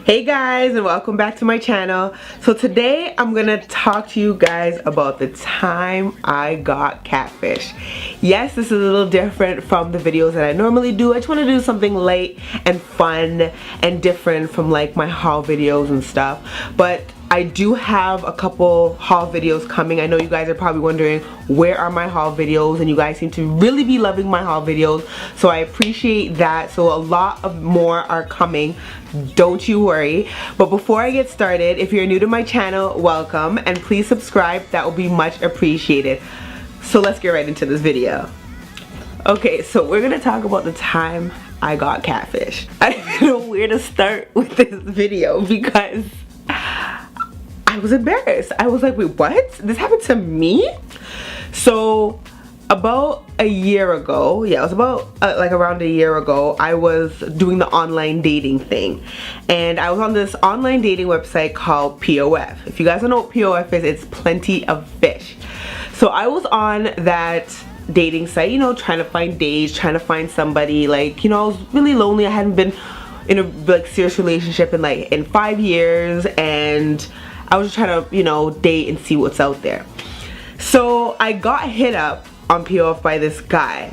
Hey guys, and welcome back to my channel. So today I'm gonna talk to you guys about the time I got catfish. Yes, this is a little different from the videos that I normally do. I just want to do something light and fun and different from like my haul videos and stuff. But I do have a couple haul videos coming. I know you guys are probably wondering, where are my haul videos? And you guys seem to really be loving my haul videos, so I appreciate that. So a lot of more are coming, don't you worry. But before I get started, if you're new to my channel, welcome, and please subscribe. That will be much appreciated. So let's get right into this video. Okay, so we're gonna talk about the time I got catfish. I don't know where to start with this video because I was embarrassed. I was like, wait, what? This happened to me? So about a year ago, yeah, it was about like around a year ago, I was doing the online dating thing. And I was on this online dating website called POF. If you guys don't know what POF is, it's plenty of fish. So I was on that dating site, you know, trying to find dates, trying to find somebody. Like, you know, I was really lonely. I hadn't been in a like serious relationship in 5 years, and I was just trying to, you know, date and see what's out there. So I got hit up on POF by this guy.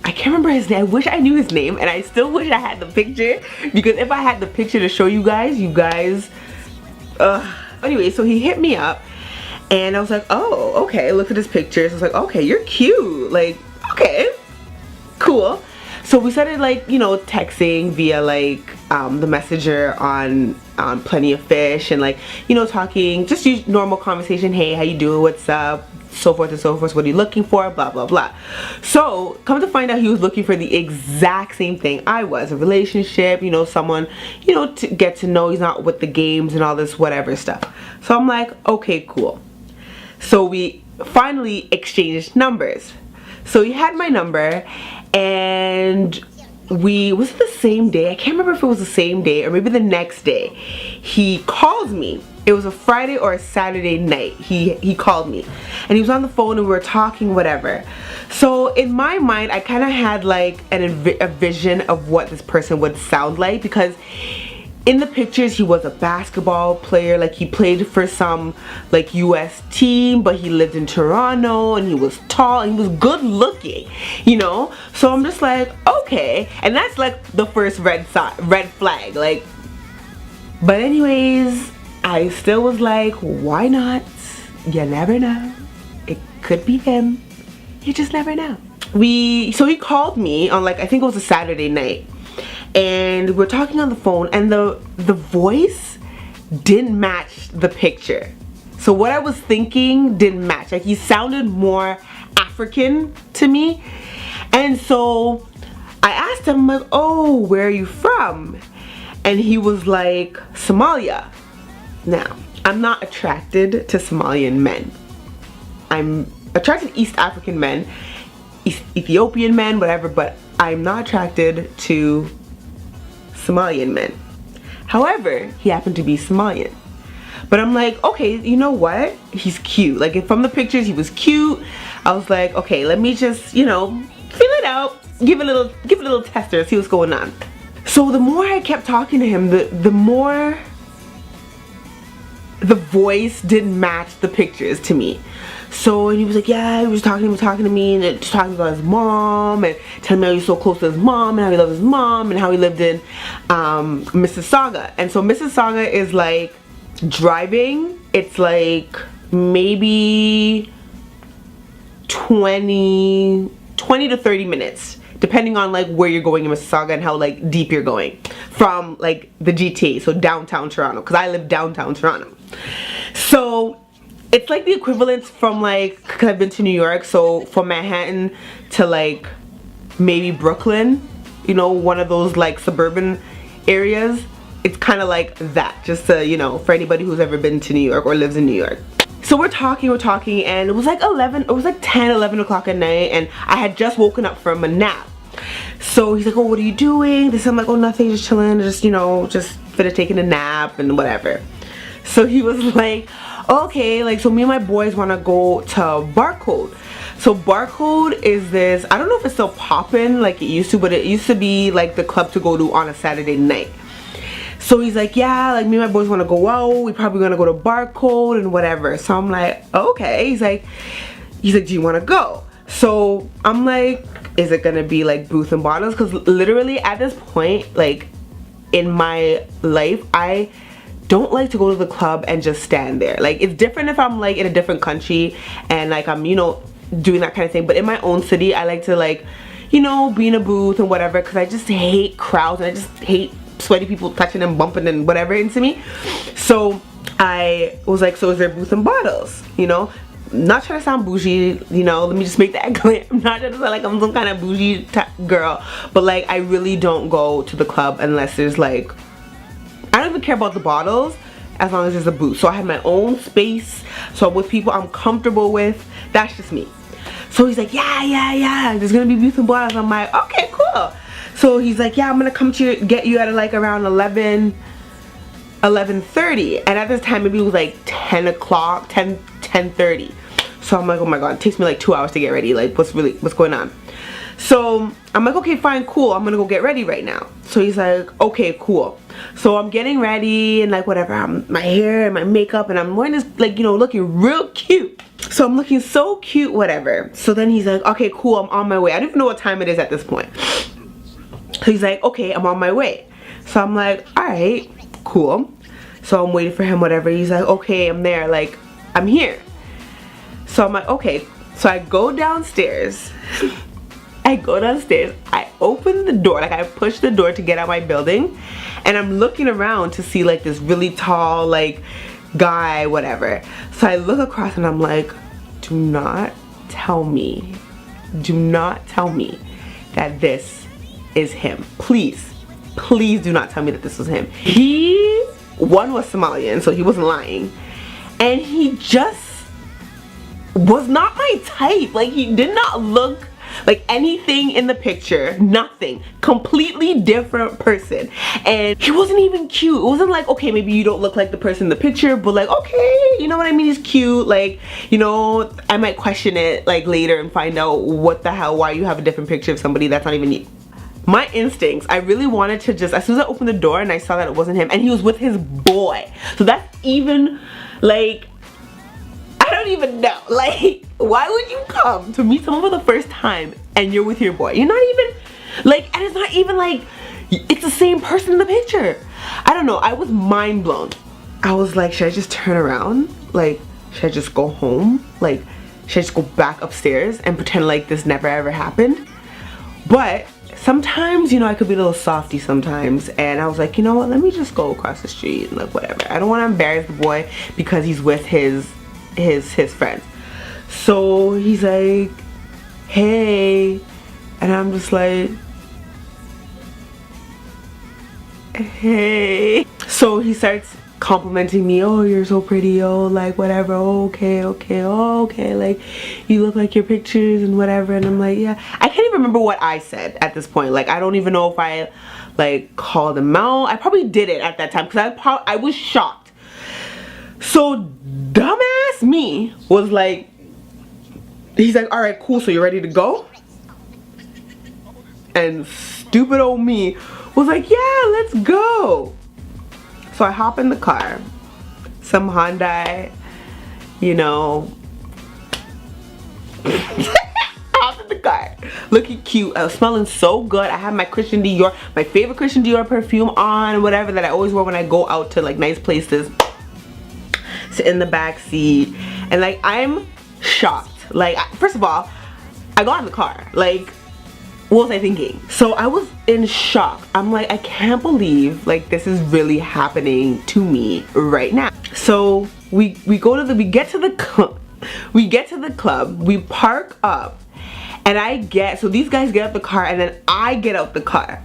I can't remember his name. I wish I knew his name, and I still wish I had the picture, because if I had the picture to show you guys, anyway, so he hit me up and I was like, oh, okay, look at his pictures. I was like, okay, you're cute. Like, okay, cool. So we started like, you know, texting via like the messenger on Plenty of Fish, and like, you know, talking, just use normal conversation. Hey, how you doing? What's up? So forth and so forth. What are you looking for? Blah, blah, blah. So come to find out, he was looking for the exact same thing I was. A relationship, you know, someone, you know, to get to know. He's not with the games and all this whatever stuff. So I'm like, okay, cool. So we finally exchanged numbers. So he had my number, and was it the same day? I can't remember if it was the same day or maybe the next day. He calls me. It was a Friday or a Saturday night. He called me, and he was on the phone, and we were talking whatever. So in my mind, I kind of had like a vision of what this person would sound like, because in the pictures he was a basketball player. Like, he played for some like US team, but he lived in Toronto, and he was tall and he was good looking, you know. So I'm just like, okay, and that's like the first red flag, like. But anyways, I still was like, why not? You never know, it could be him. You just never know. So he called me on, like, I think it was a Saturday night, and we're talking on the phone, and the voice didn't match the picture. So what I was thinking didn't match. Like, he sounded more African to me. And so I asked him, like, oh, where are you from? And he was like, Somalia. Now, I'm not attracted to Somalian men. I'm attracted to East African men, Ethiopian men, whatever, but I'm not attracted to Somalian men. However, he happened to be Somalian. But I'm like, okay, you know what? He's cute. Like, from the pictures, he was cute. I was like, okay, let me just, you know, feel it out, give it a little tester, see what's going on. So the more I kept talking to him, the more the voice didn't match the pictures to me. So, and he was like, yeah, he was talking to me, and just talking about his mom, and telling me how he's so close to his mom, and how he loves his mom, and how he lived in Mississauga. And so Mississauga is like driving, it's like maybe 20 to 30 minutes, depending on like where you're going in Mississauga and how like deep you're going from like the GTA, so downtown Toronto, because I live downtown Toronto. So it's like the equivalent from like, cause I've been to New York, so from Manhattan to like maybe Brooklyn, you know, one of those like suburban areas. It's kind of like that, just to, you know, for anybody who's ever been to New York or lives in New York. So we're talking, and it was like 10, 11 o'clock at night, and I had just woken up from a nap. So he's like, oh, what are you doing? This, I'm like, oh, nothing, just chilling, just, you know, just finna taking a nap and whatever. So he was like, okay, like, so me and my boys want to go to Barcode. So Barcode is this, I don't know if it's still poppin' like it used to, but it used to be like the club to go to on a Saturday night. So he's like, yeah, like me and my boys want to go out. We probably gonna go to Barcode and whatever. So I'm like, okay. He's like, do you want to go? So I'm like, is it gonna be like Booth and Bottles? Because literally at this point, like in my life, I don't like to go to the club and just stand there. Like, it's different if I'm like in a different country and like I'm, you know, doing that kind of thing. But in my own city, I like to like, you know, be in a booth and whatever, because I just hate crowds and I just hate sweaty people touching and bumping and whatever into me. So I was like, so is there Booth and Bottles? You know, not trying to sound bougie, you know, let me just make that clear. I'm not trying to sound like I'm some kind of bougie girl, but like I really don't go to the club unless there's like, I don't even care about the bottles as long as there's a booth. So I have my own space, so with people I'm comfortable with. That's just me. So he's like, yeah, there's gonna be Booth and Bottles. I'm like, okay, cool. So he's like, yeah, I'm gonna come to get you at like around 11:30, and at this time maybe it was like 10 o'clock, 10:30. So I'm like, oh my god, it takes me like 2 hours to get ready. Like, what's going on? So I'm like, okay, fine, cool, I'm gonna go get ready right now. So he's like, okay, cool. So I'm getting ready and like whatever, my hair and my makeup, and I'm wearing this, like, you know, looking real cute. So I'm looking so cute, whatever. So then he's like, okay, cool, I'm on my way. I don't even know what time it is at this point. So he's like, okay, I'm on my way. So I'm like, all right, cool. So I'm waiting for him, whatever. He's like, okay, I'm there, like, I'm here. So I'm like, okay. So I go downstairs. I open the door, like I push the door to get out my building, and I'm looking around to see like this really tall like guy, whatever. So I look across and I'm like, do not tell me that this is him. Please do not tell me that this was him. He, one, was Somalian, so he wasn't lying, and he just was not my type. Like, he did not look like anything in the picture, nothing. Completely different person. And he wasn't even cute. It wasn't like, okay, maybe you don't look like the person in the picture, but like, okay, you know what I mean? He's cute. Like, you know, I might question it like later and find out what the hell, why you have a different picture of somebody that's not even you. My instincts, I really wanted to just, as soon as I opened the door and I saw that it wasn't him, and he was with his boy. So that's even like, I don't even know, like, why would you come to meet someone for the first time and you're with your boy? You're not even, like, and it's not even like, it's the same person in the picture. I don't know, I was mind blown. I was like, should I just turn around? Like, should I just go home? Like, should I just go back upstairs and pretend like this never ever happened? But sometimes, you know, I could be a little softy sometimes, and I was like, you know what, let me just go across the street and like whatever. I don't want to embarrass the boy because he's with his friends. So he's like, hey, and I'm just like, hey. So he starts complimenting me, oh, you're so pretty, oh, like whatever, oh, okay, like you look like your pictures and whatever. And I'm like, yeah, I can't even remember what I said at this point. Like, I don't even know if I like called him out. I probably didn't at that time because I was shocked. So dumbass me was like, he's like, all right, cool, so you're ready to go? And stupid old me was like, yeah, let's go. So I hop in the car, some Hyundai, you know, hop in the car, looking cute. I was smelling so good. I had my Christian Dior, my favorite Christian Dior perfume on, whatever, that I always wear when I go out to like nice places. Sit in the back seat, and like, I'm shocked. Like, first of all, I got in the car, like, what was I thinking? So I was in shock. I'm like, I can't believe like this is really happening to me right now. So we get to the club, we park up, and so these guys get out the car, and then I get out the car,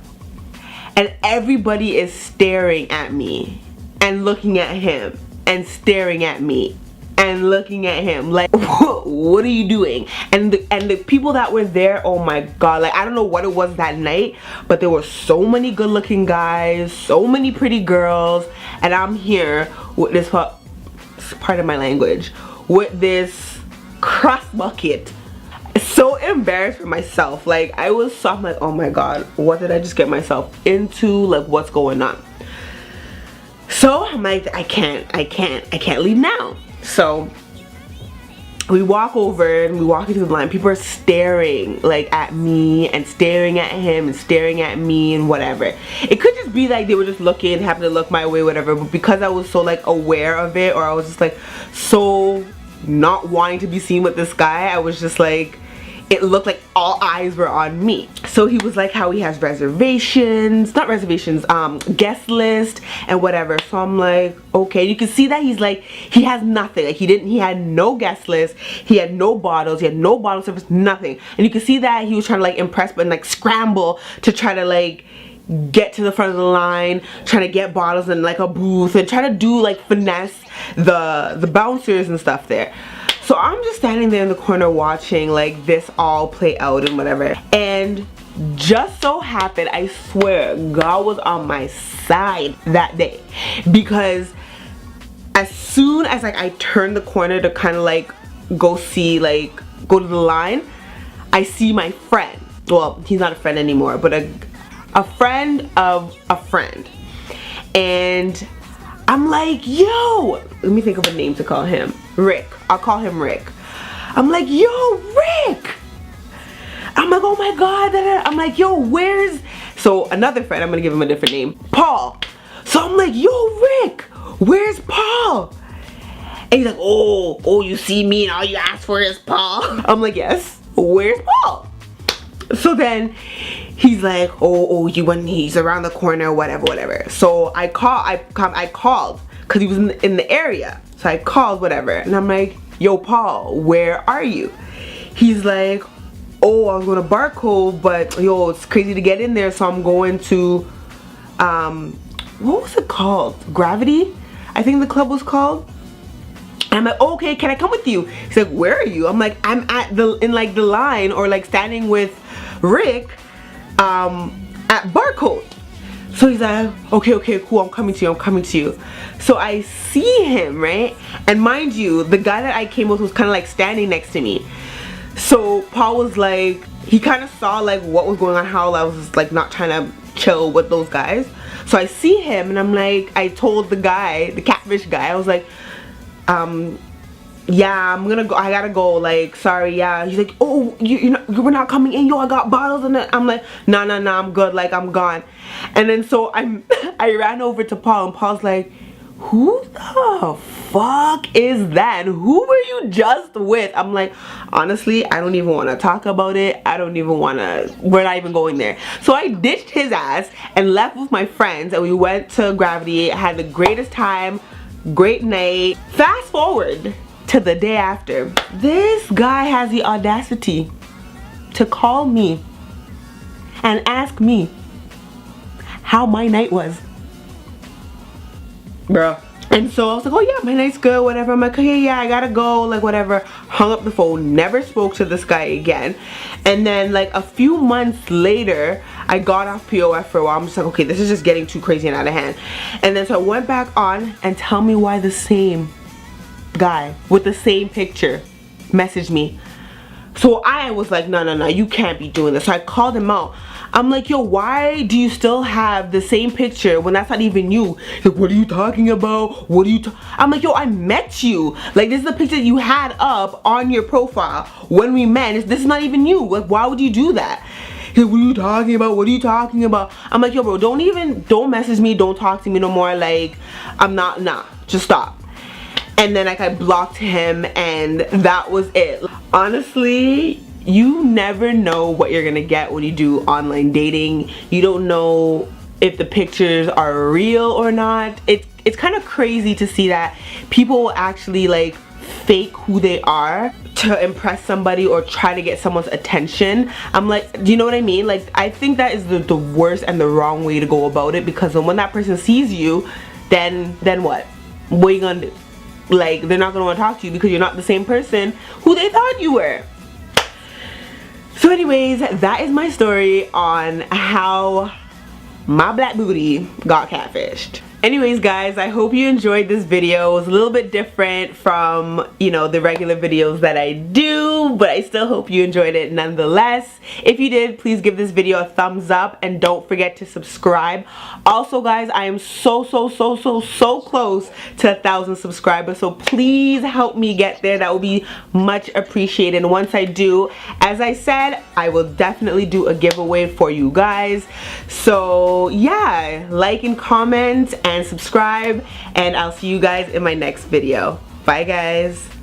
and everybody is staring at me and looking at him and staring at me and looking at him like, what are you doing? And the people that were there, oh my god, like, I don't know what it was that night, but there were so many good looking guys, so many pretty girls, and I'm here with this, part of my language, with this cross bucket. So embarrassed for myself. Like, I was so, I'm like, oh my god, what did I just get myself into? Like, what's going on? So I'm like, I can't leave now. So we walk over and we walk into the line. People are staring like at me and staring at him and staring at me and whatever. It could just be like they were just looking, happened to look my way, whatever. But because I was so like aware of it, or I was just like so not wanting to be seen with this guy, I was just like, it looked like all eyes were on me. So he was like how he has reservations, not reservations, guest list and whatever. So I'm like, okay. You can see that he's like, he has nothing. Like he had no guest list, he had no bottles, he had no bottle service, nothing. And you can see that he was trying to like impress but like scramble to try to like get to the front of the line, trying to get bottles in like a booth and try to do like finesse the bouncers and stuff there. So I'm just standing there in the corner watching like this all play out and whatever. And just so happened, I swear, God was on my side that day. Because as soon as like I turned the corner to kind of like go to the line, I see my friend. Well, he's not a friend anymore, but a friend of a friend. And I'm like, yo, let me think of a name to call him. Rick. I'll call him Rick. I'm like, yo, Rick. I'm like, oh my God. I'm like, yo, where's... So another friend, I'm going to give him a different name. Paul. So I'm like, yo, Rick, where's Paul? And he's like, oh, you see me and all you ask for is Paul. I'm like, yes, where's Paul? So then he's like, oh, he's around the corner, whatever. So I called because he was in the area. So I called, whatever, and I'm like, yo, Paul, where are you? He's like, oh, I was going to Barcode, but yo, it's crazy to get in there, so I'm going to, what was it called? Gravity? I think the club was called. And I'm like, okay, can I come with you? He's like, where are you? I'm like, I'm in like the line, or like standing with Rick at Barcode. So he's like, okay, cool, I'm coming to you. So I see him, right? And mind you, the guy that I came with was kind of like standing next to me. So Paul was like, he kind of saw like what was going on, how I was like not trying to chill with those guys. So I see him and I'm like, I told the guy, the Catfish guy, I was like, yeah, I'm gonna go, I gotta go, like, sorry, yeah. He's like, oh, you were not coming in, yo, I got bottles. And I'm like, nah, I'm good, like, I'm gone. And then so I ran over to Paul, and Paul's like, who the fuck is that? Who were you just with? I'm like, honestly, I don't even want to talk about it. I don't even want to, we're not even going there. So I ditched his ass and left with my friends, and we went to Gravity. I had the greatest time, great night. Fast forward to the day after, this guy has the audacity to call me and ask me how my night was. Bro. And so I was like, oh yeah, my night's good, whatever. I'm like, okay, yeah, I gotta go, like, whatever. Hung up the phone, never spoke to this guy again. And then like a few months later, I got off POF for a while. I'm just like, okay, this is just getting too crazy and out of hand. And then so I went back on, and tell me why the same guy with the same picture messaged me. So I was like, no, you can't be doing this. So I called him out. I'm like, yo, why do you still have the same picture when that's not even you? He's like, what are you talking about? What are you I'm like, yo, I met you. Like, this is the picture you had up on your profile when we met. This is not even you. Like, why would you do that? He's like, what are you talking about? What are you talking about? I'm like, yo, bro, don't message me. Don't talk to me no more. Like, just stop. And then like I blocked him, and that was it. Honestly, you never know what you're gonna get when you do online dating. You don't know if the pictures are real or not. It's kind of crazy to see that people will actually like fake who they are to impress somebody or try to get someone's attention. I'm like, do you know what I mean? Like, I think that is the worst and the wrong way to go about it, because when that person sees you, then what? What are you gonna do? Like, they're not gonna want to talk to you because you're not the same person who they thought you were. So anyways, that is my story on how my black booty got catfished. Anyways guys, I hope you enjoyed this video. It was a little bit different from, you know, the regular videos that I do, but I still hope you enjoyed it nonetheless. If you did, please give this video a thumbs up and don't forget to subscribe. Also guys, I am so close to 1,000 subscribers, so please help me get there. That will be much appreciated. And once I do, as I said, I will definitely do a giveaway for you guys. So yeah, like and comment and subscribe, and I'll see you guys in my next video. Bye guys.